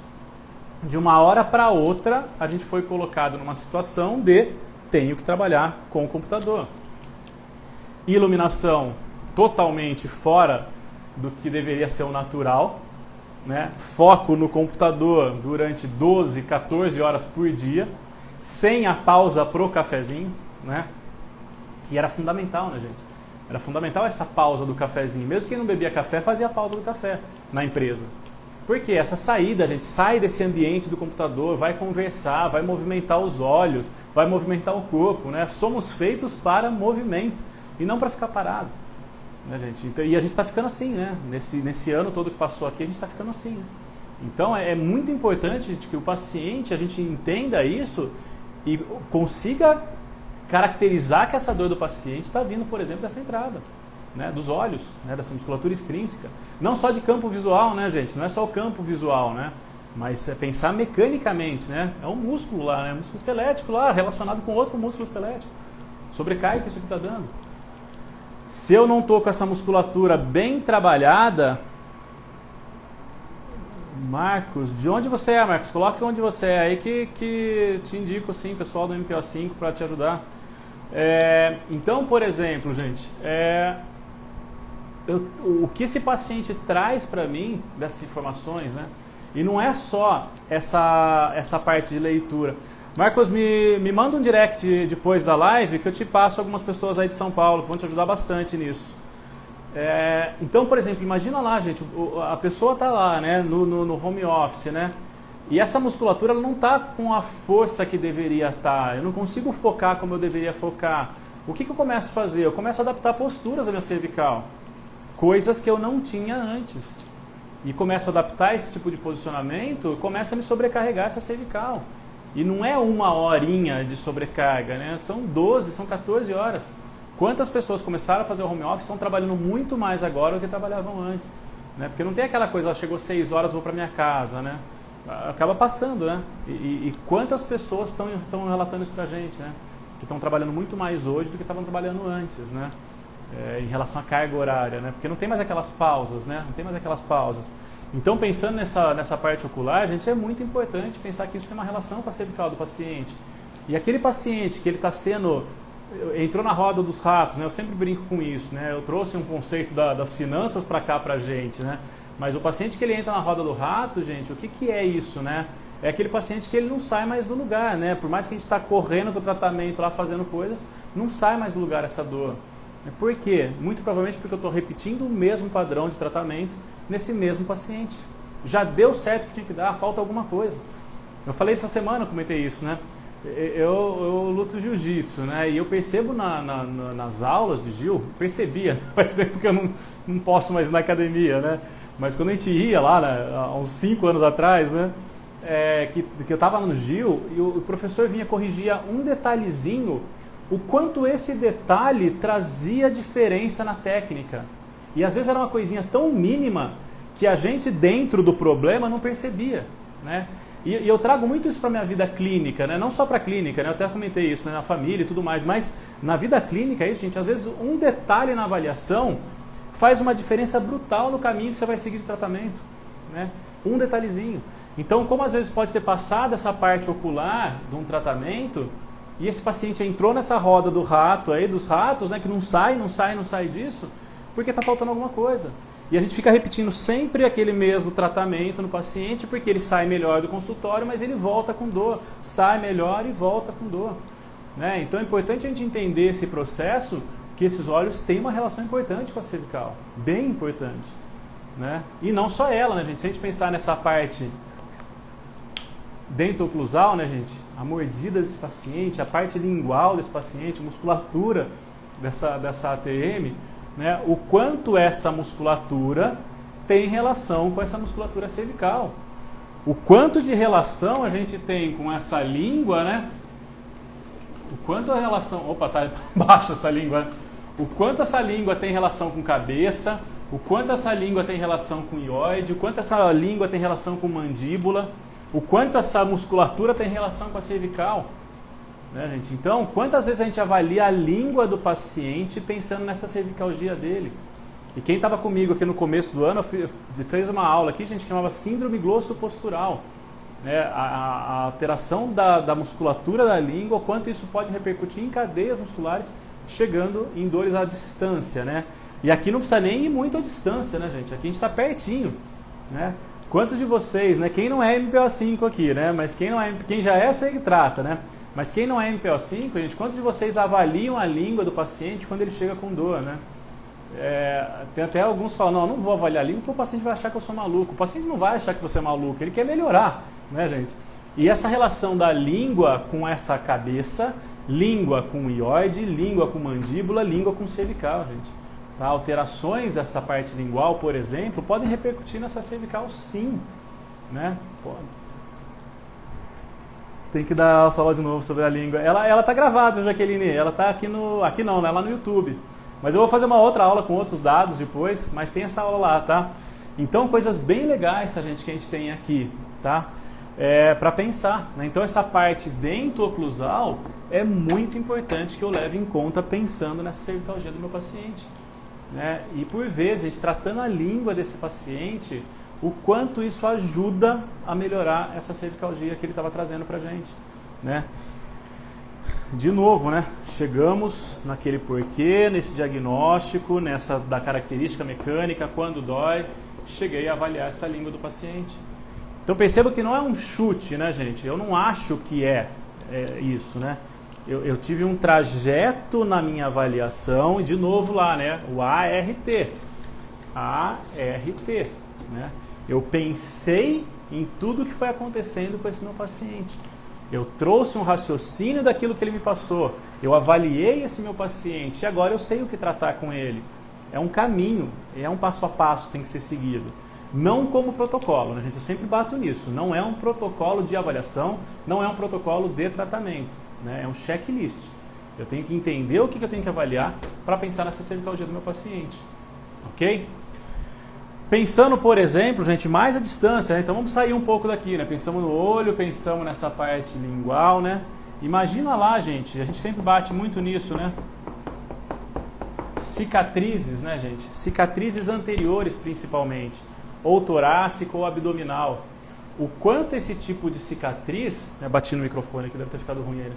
De uma hora para outra, a gente foi colocado numa situação de tenho que trabalhar com o computador. Iluminação totalmente fora do que deveria ser o natural, né? Foco no computador durante 12, 14 horas por dia, sem a pausa pro cafezinho, né? Que era fundamental, né, gente? Era fundamental essa pausa do cafezinho. Mesmo quem não bebia café, fazia a pausa do café na empresa. Porque essa saída, a gente sai desse ambiente do computador, vai conversar, vai movimentar os olhos, vai movimentar o corpo, né? Somos feitos para movimento e não para ficar parado, né, gente? Então, e a gente está ficando assim, né? Nesse ano todo que passou aqui, a gente está ficando assim. Né? Então é muito importante, gente, que o paciente, a gente entenda isso e consiga caracterizar que essa dor do paciente está vindo, por exemplo, dessa entrada, né, dos olhos, né, dessa musculatura extrínseca. Não só de campo visual, né, gente? Não é só o campo visual, né? Mas é pensar mecanicamente, né? É um músculo lá, né? Músculo esquelético lá, relacionado com outro músculo esquelético. Sobrecarga que isso aqui está dando. Se eu não estou com essa musculatura bem trabalhada... Marcos, de onde você é, Marcos? Coloque onde você é aí que te indico, sim, pessoal do MPO5 para te ajudar. Então, por exemplo, gente, o que esse paciente traz para mim dessas informações, né? E não é só essa parte de leitura. Marcos, me manda um direct depois da live que eu te passo algumas pessoas aí de São Paulo que vão te ajudar bastante nisso. Então, por exemplo, imagina lá, gente, a pessoa está lá, né, no home office, né? E essa musculatura ela não está com a força que deveria estar. Eu não consigo focar como eu deveria focar. O que eu começo a fazer? Eu começo a adaptar posturas da minha cervical. Coisas que eu não tinha antes. E começo a adaptar esse tipo de posicionamento, começa a me sobrecarregar essa cervical. E não é uma horinha de sobrecarga, né? São 12, são 14 horas. Quantas pessoas começaram a fazer o home office estão trabalhando muito mais agora do que trabalhavam antes? Né? Porque não tem aquela coisa, chegou 6 horas, vou para minha casa, né? Acaba passando, né? E quantas pessoas estão relatando isso para a gente, né? que estão trabalhando muito mais hoje do que estavam trabalhando antes, né? Em relação à carga horária, né? Porque não tem mais aquelas pausas, né? Não tem mais aquelas pausas. Então, pensando nessa parte ocular, gente, é muito importante pensar que isso tem uma relação com a cervical do paciente. E aquele paciente que ele está entrou na roda dos ratos, né? Eu sempre brinco com isso, né? Eu trouxe um conceito das finanças para cá para a gente, né? Mas o paciente que ele entra na roda do rato, gente, o que é isso, né? É aquele paciente que ele não sai mais do lugar, né? Por mais que a gente está correndo com o tratamento lá, fazendo coisas, não sai mais do lugar essa dor. Por quê? Muito provavelmente porque eu estou repetindo o mesmo padrão de tratamento nesse mesmo paciente. Já deu certo o que tinha que dar, falta alguma coisa. Eu falei essa semana, eu comentei isso, né? Eu luto jiu-jitsu, né? E eu percebo nas aulas de Gil, percebia, faz tempo que eu não posso mais ir na academia, né? Mas quando a gente ia lá, né, há uns 5 anos atrás, né? Que eu estava no Gil e o professor vinha corrigir um detalhezinho, o quanto esse detalhe trazia diferença na técnica. E às vezes era uma coisinha tão mínima que a gente dentro do problema não percebia, né? E eu trago muito isso para a minha vida clínica, né? Não só para a clínica, né? Eu até comentei isso, né? Na família e tudo mais, mas na vida clínica é isso, gente. Às vezes um detalhe na avaliação faz uma diferença brutal no caminho que você vai seguir de tratamento, né? Um detalhezinho. Então, como às vezes pode ter passado essa parte ocular de um tratamento e esse paciente entrou nessa roda do rato aí, dos ratos, né? Que não sai disso, porque está faltando alguma coisa. E a gente fica repetindo sempre aquele mesmo tratamento no paciente, porque ele sai melhor do consultório, mas ele volta com dor. Sai melhor e volta com dor, né? Então é importante a gente entender esse processo, que esses olhos têm uma relação importante com a cervical. Bem importante, né? E não só ela, né, gente? Se a gente pensar nessa parte dento-oclusal, né, gente? A mordida desse paciente, a parte lingual desse paciente, a musculatura dessa ATM, né, o quanto essa musculatura tem relação com essa musculatura cervical. O quanto de relação a gente tem com essa língua, né? O quanto a relação... Opa, tá baixa essa língua. O quanto essa língua tem relação com cabeça, o quanto essa língua tem relação com ióide, o quanto essa língua tem relação com mandíbula, o quanto essa musculatura tem relação com a cervical. Né, gente? Então, quantas vezes a gente avalia a língua do paciente pensando nessa cervicalgia dele? E quem estava comigo aqui no começo do ano fez uma aula aqui, gente, que chamava síndrome glossopostural. Né? A alteração da musculatura da língua, quanto isso pode repercutir em cadeias musculares, chegando em dores à distância. Né? E aqui não precisa nem ir muito à distância, né, gente? Aqui a gente está pertinho. Né? Quantos de vocês, né? Quem não é MPO5 aqui, né? Mas quem já é, sei que trata, né? Mas quem não é MPO5, gente, quantos de vocês avaliam a língua do paciente quando ele chega com dor, né? Tem até alguns que falam, não vou avaliar a língua porque o paciente vai achar que eu sou maluco. O paciente não vai achar que você é maluco, ele quer melhorar, né, gente? E essa relação da língua com essa cabeça, língua com ióide, língua com mandíbula, língua com cervical, gente. Tá? Alterações dessa parte lingual, por exemplo, podem repercutir nessa cervical, sim, né? Pode. Tem que dar a aula de novo sobre a língua. Ela tá gravada, Jaqueline. Ela tá aqui não, né? Lá no YouTube. Mas eu vou fazer uma outra aula com outros dados depois, mas tem essa aula lá, tá? Então, coisas bem legais, gente, que a gente tem aqui, tá? Para pensar, né? Então, essa parte dento-oclusal é muito importante que eu leve em conta pensando nessa cervicalgia do meu paciente, né? E por vezes, gente, tratando a língua desse paciente, o quanto isso ajuda a melhorar essa cervicalgia que ele estava trazendo para a gente, né? De novo, né? Chegamos naquele porquê, nesse diagnóstico, nessa da característica mecânica, quando dói, cheguei a avaliar essa língua do paciente. Então perceba que não é um chute, né, gente? Eu não acho que é isso, né? Eu tive um trajeto na minha avaliação, e de novo lá, né? O ART, né? Eu pensei em tudo que foi acontecendo com esse meu paciente. Eu trouxe um raciocínio daquilo que ele me passou. Eu avaliei esse meu paciente e agora eu sei o que tratar com ele. É um caminho, é um passo a passo que tem que ser seguido. Não como protocolo, né, gente? Eu sempre bato nisso. Não é um protocolo de avaliação, não é um protocolo de tratamento, né? É um checklist. Eu tenho que entender o que eu tenho que avaliar para pensar nessa cervicalgia do meu paciente. Ok? Pensando, por exemplo, gente, mais à distância, né? Então vamos sair um pouco daqui, né? Pensamos no olho, pensamos nessa parte lingual, né? Imagina lá, gente, a gente sempre bate muito nisso, né? Cicatrizes, né, gente? Cicatrizes anteriores, principalmente, ou torácica ou abdominal. O quanto esse tipo de cicatriz, né, bati no microfone aqui, deve ter ficado ruim ele.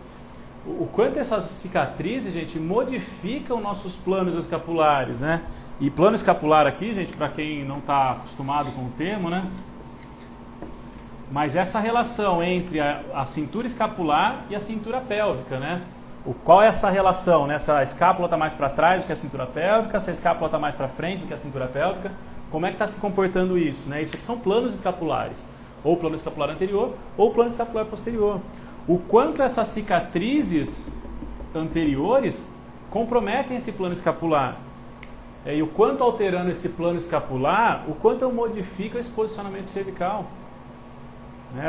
O quanto essas cicatrizes, gente, modificam nossos planos escapulares, né? E plano escapular aqui, gente, para quem não está acostumado com o termo, né? Mas essa relação entre a cintura escapular e a cintura pélvica, né? Qual é essa relação, né? Se a escápula está mais para trás do que a cintura pélvica, se a escápula está mais para frente do que a cintura pélvica, como é que está se comportando isso, né? Isso aqui são planos escapulares, ou plano escapular anterior, ou plano escapular posterior. O quanto essas cicatrizes anteriores comprometem esse plano escapular. E o quanto alterando esse plano escapular, o quanto eu modifico esse posicionamento cervical.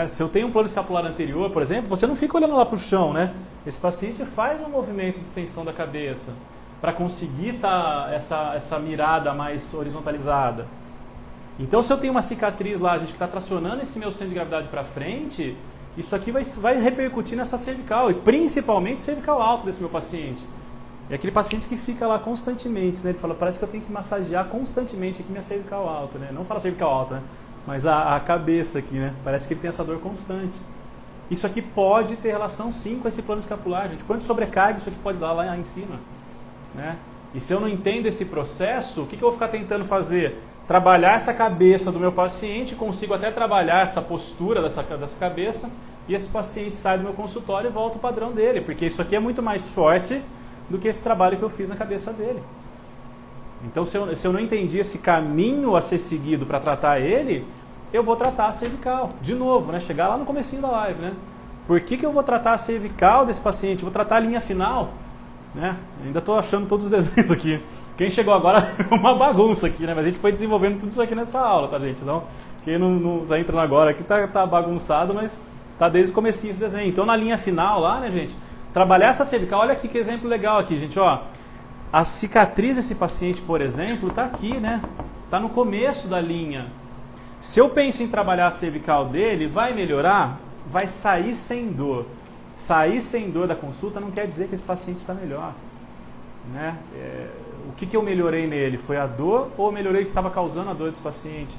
Se eu tenho um plano escapular anterior, por exemplo, você não fica olhando lá para o chão, né? Esse paciente faz um movimento de extensão da cabeça para conseguir essa mirada mais horizontalizada. Então, se eu tenho uma cicatriz lá, a gente que está tracionando esse meu centro de gravidade para frente, isso aqui vai repercutir nessa cervical, e principalmente cervical alto desse meu paciente. É aquele paciente que fica lá constantemente, né? Ele fala, parece que eu tenho que massagear constantemente aqui minha cervical alta, né? Não fala cervical alta, né? Mas a cabeça aqui, né? Parece que ele tem essa dor constante. Isso aqui pode ter relação sim com esse plano escapular, gente. Quanto sobrecarga isso aqui pode dar lá em cima, né? E se eu não entendo esse processo, o que eu vou ficar tentando fazer? Trabalhar essa cabeça do meu paciente, consigo até trabalhar essa postura dessa cabeça, e esse paciente sai do meu consultório e volta ao padrão dele, porque isso aqui é muito mais forte do que esse trabalho que eu fiz na cabeça dele. Então, se eu não entendi esse caminho a ser seguido para tratar ele, eu vou tratar a cervical. De novo, né? Chegar lá no comecinho da live, né? Por que eu vou tratar a cervical desse paciente? Vou tratar a linha final, né? Ainda estou achando todos os desenhos aqui. Quem chegou agora é uma bagunça aqui, né? Mas a gente foi desenvolvendo tudo isso aqui nessa aula, tá, gente? Então, quem não tá entrando agora aqui tá bagunçado, mas tá desde o comecinho esse desenho. Então, na linha final lá, né, gente? Trabalhar essa cervical, olha aqui que exemplo legal aqui, gente, ó. A cicatriz desse paciente, por exemplo, está aqui, né? Está no começo da linha. Se eu penso em trabalhar a cervical dele, vai melhorar? Vai sair sem dor. Sair sem dor da consulta não quer dizer que esse paciente está melhor, né? O que eu melhorei nele? Foi a dor ou eu melhorei o que estava causando a dor desse paciente?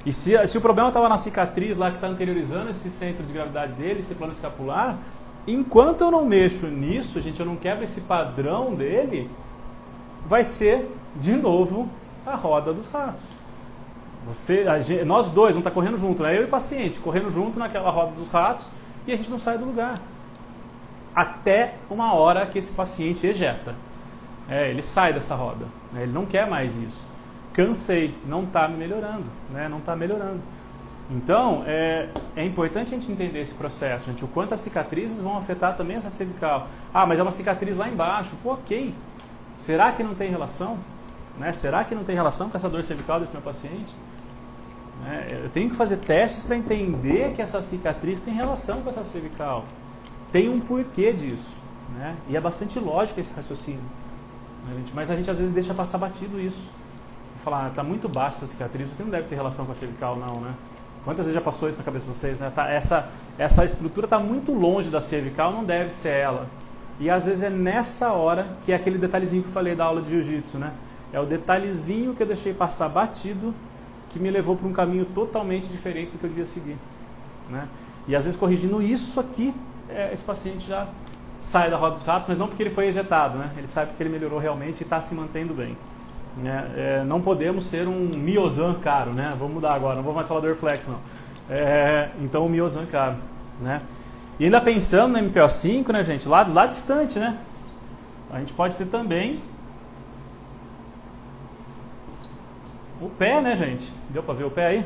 E se o problema estava na cicatriz lá que está anteriorizando esse centro de gravidade dele, esse plano escapular, enquanto eu não mexo nisso, gente, eu não quebro esse padrão dele, vai ser, de novo, a roda dos ratos. Nós dois, não está correndo junto, né? Eu e o paciente, correndo junto naquela roda dos ratos, e a gente não sai do lugar. Até uma hora que esse paciente ejeta. Ele sai dessa roda, né? Ele não quer mais isso. Cansei, não está me melhorando, né? Não está melhorando. Então, é importante a gente entender esse processo, gente, o quanto as cicatrizes vão afetar também essa cervical. Ah, mas é uma cicatriz lá embaixo. Pô, ok. Será que não tem relação? Né? Será que não tem relação com essa dor cervical desse meu paciente? Eu tenho que fazer testes para entender que essa cicatriz tem relação com essa cervical. Tem um porquê disso, né? E é bastante lógico esse raciocínio, né, gente? Mas a gente às vezes deixa passar batido isso. Falar, está muito baixa essa cicatriz, o que não deve ter relação com a cervical, não, né? Quantas vezes já passou isso na cabeça de vocês, né? Essa estrutura está muito longe da cervical, não deve ser ela. E às vezes é nessa hora que é aquele detalhezinho que eu falei da aula de jiu-jitsu, né? É o detalhezinho que eu deixei passar batido que me levou para um caminho totalmente diferente do que eu devia seguir, né? E às vezes corrigindo isso aqui, esse paciente já sai da roda dos ratos, mas não porque ele foi ejetado, né? Ele sai porque ele melhorou realmente e está se mantendo bem. Não podemos ser um Miozan caro, né? Vamos mudar agora, não vou mais falar do Airflex, não. Então, o Miozan caro, né? E ainda pensando no MPO5, né, gente? Lá distante, né? A gente pode ter também o pé, né, gente? Deu para ver o pé aí?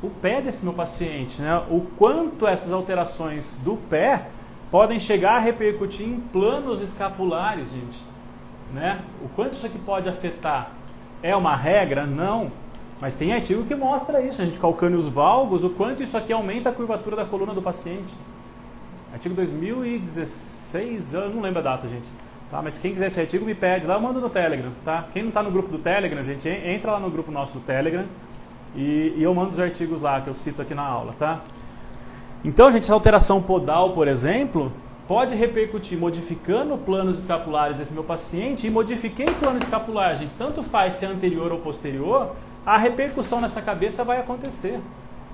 O pé desse meu paciente, né? O quanto essas alterações do pé podem chegar a repercutir em planos escapulares, gente, né? O quanto isso aqui pode afetar? É uma regra? Não. Mas tem artigo que mostra isso, a gente calcando os valgos, o quanto isso aqui aumenta a curvatura da coluna do paciente. Artigo 2016, eu não lembro a data, gente. Tá? Mas quem quiser esse artigo me pede lá, eu mando no Telegram. Tá? Quem não está no grupo do Telegram, gente, entra lá no grupo nosso do Telegram e eu mando os artigos lá que eu cito aqui na aula. Tá? Então, gente, essa alteração podal, por exemplo, pode repercutir modificando planos escapulares desse meu paciente, e modifiquei o plano escapular, gente, tanto faz se é anterior ou posterior, a repercussão nessa cabeça vai acontecer.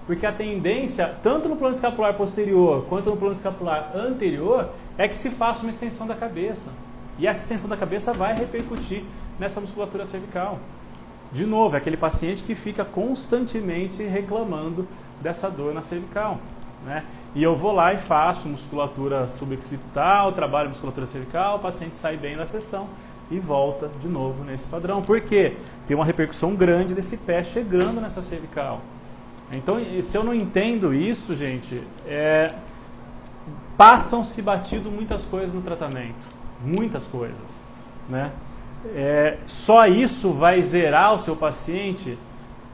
Porque a tendência, tanto no plano escapular posterior quanto no plano escapular anterior, é que se faça uma extensão da cabeça. E essa extensão da cabeça vai repercutir nessa musculatura cervical. De novo, é aquele paciente que fica constantemente reclamando dessa dor na cervical, né? E eu vou lá e faço musculatura suboccipital, trabalho musculatura cervical, o paciente sai bem da sessão e volta de novo nesse padrão. Por quê? Tem uma repercussão grande desse pé chegando nessa cervical. Então, se eu não entendo isso, gente, passam-se batido muitas coisas no tratamento. Muitas coisas, né? Só isso vai zerar o seu paciente?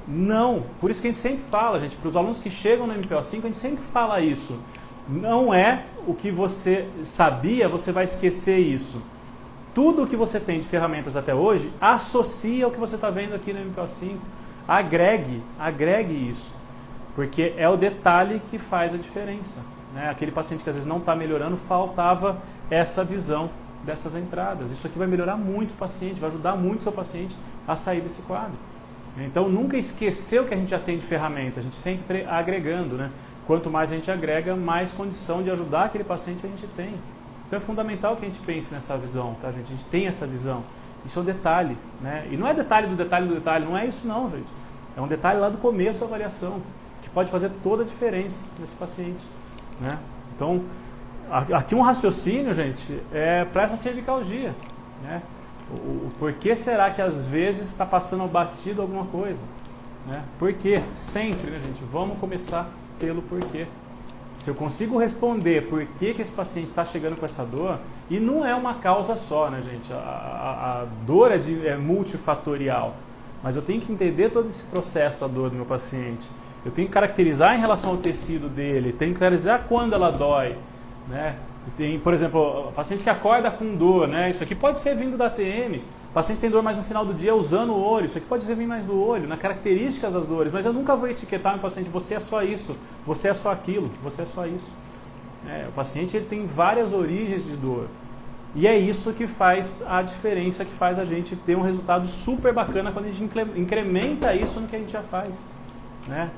Não. Por isso que a gente sempre fala, gente, para os alunos que chegam no MPO5, a gente sempre fala isso. Não é o que você sabia, você vai esquecer isso. Tudo o que você tem de ferramentas até hoje, associa ao que você está vendo aqui no MPO5. Agregue isso. Porque é o detalhe que faz a diferença, né? Aquele paciente que às vezes não está melhorando, faltava essa visão dessas entradas. Isso aqui vai melhorar muito o paciente, vai ajudar muito o seu paciente a sair desse quadro. Então, nunca esquecer o que a gente já tem de ferramenta, a gente sempre agregando, né? Quanto mais a gente agrega, mais condição de ajudar aquele paciente a gente tem. Então, é fundamental que a gente pense nessa visão, tá, gente? A gente tem essa visão. Isso é um detalhe, né? E não é detalhe do detalhe do detalhe, não é isso não, gente. É um detalhe lá do começo da avaliação, que pode fazer toda a diferença nesse paciente, né? Então, aqui um raciocínio, gente, é para essa cervicalgia, né? O porquê será que às vezes está passando batido alguma coisa, né? Por quê? Sempre, né, gente? Vamos começar pelo porquê. Se eu consigo responder por que esse paciente está chegando com essa dor, e não é uma causa só, né, gente? A dor é multifatorial, mas eu tenho que entender todo esse processo da dor do meu paciente. Eu tenho que caracterizar em relação ao tecido dele, tenho que caracterizar quando ela dói, né? Tem, por exemplo, o paciente que acorda com dor, né? Isso aqui pode ser vindo da TM. O paciente tem dor mais no final do dia usando o olho. Isso aqui pode ser vindo mais do olho, nas características das dores. Mas eu nunca vou etiquetar um paciente, você é só isso, você é só aquilo, você é só isso. O paciente ele tem várias origens de dor. E é isso que faz a diferença, que faz a gente ter um resultado super bacana quando a gente incrementa isso no que a gente já faz, né?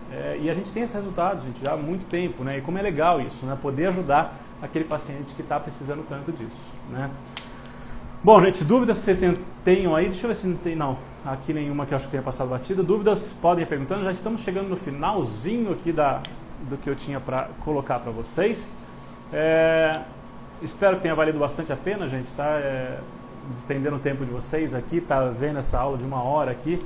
E a gente tem esse resultado, gente, já há muito tempo, né? E como é legal isso, né? Poder ajudar aquele paciente que está precisando tanto disso, né? Bom, gente, dúvidas que vocês tenham aí, deixa eu ver se não tem, não, aqui nenhuma que eu acho que tenha passado batida. Dúvidas podem ir perguntando, já estamos chegando no finalzinho aqui do que eu tinha para colocar para vocês. Espero que tenha valido bastante a pena, gente, tá? Despendendo o tempo de vocês aqui, tá vendo essa aula de 1 hora aqui.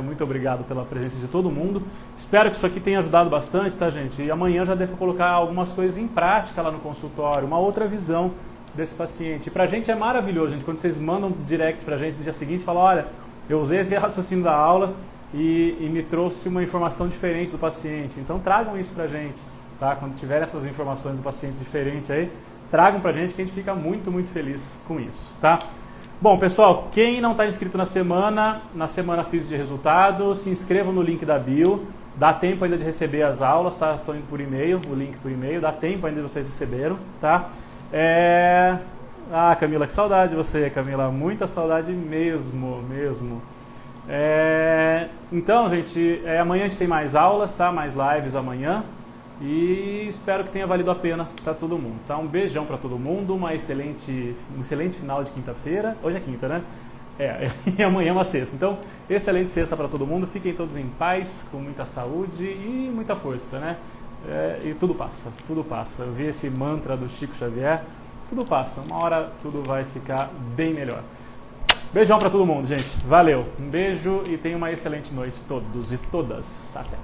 Muito obrigado pela presença de todo mundo. Espero que isso aqui tenha ajudado bastante, tá, gente? E amanhã já dê para colocar algumas coisas em prática lá no consultório, uma outra visão desse paciente. E pra gente é maravilhoso, gente, quando vocês mandam direct pra gente no dia seguinte e falam, olha, eu usei esse raciocínio da aula e me trouxe uma informação diferente do paciente. Então tragam isso pra gente, tá? Quando tiver essas informações do paciente diferente aí, tragam pra gente que a gente fica muito, muito feliz com isso, tá? Bom, pessoal, quem não está inscrito na semana Físio de Resultados, se inscrevam no link da bio. Dá tempo ainda de receber as aulas, tá? Estão indo por e-mail, o link por e-mail. Dá tempo ainda de vocês receberam, tá? Camila, que saudade de você, Camila. Muita saudade mesmo. Então, gente, amanhã a gente tem mais aulas, tá? Mais lives amanhã. E espero que tenha valido a pena para todo mundo, tá? Um beijão para todo mundo, um excelente final de quinta-feira. Hoje é quinta, né? E amanhã é uma sexta. Então, excelente sexta para todo mundo. Fiquem todos em paz, com muita saúde e muita força, né? E tudo passa, tudo passa. Eu vi esse mantra do Chico Xavier. Tudo passa, uma hora tudo vai ficar bem melhor. Beijão para todo mundo, gente. Valeu. Um beijo e tenham uma excelente noite todos e todas. Até.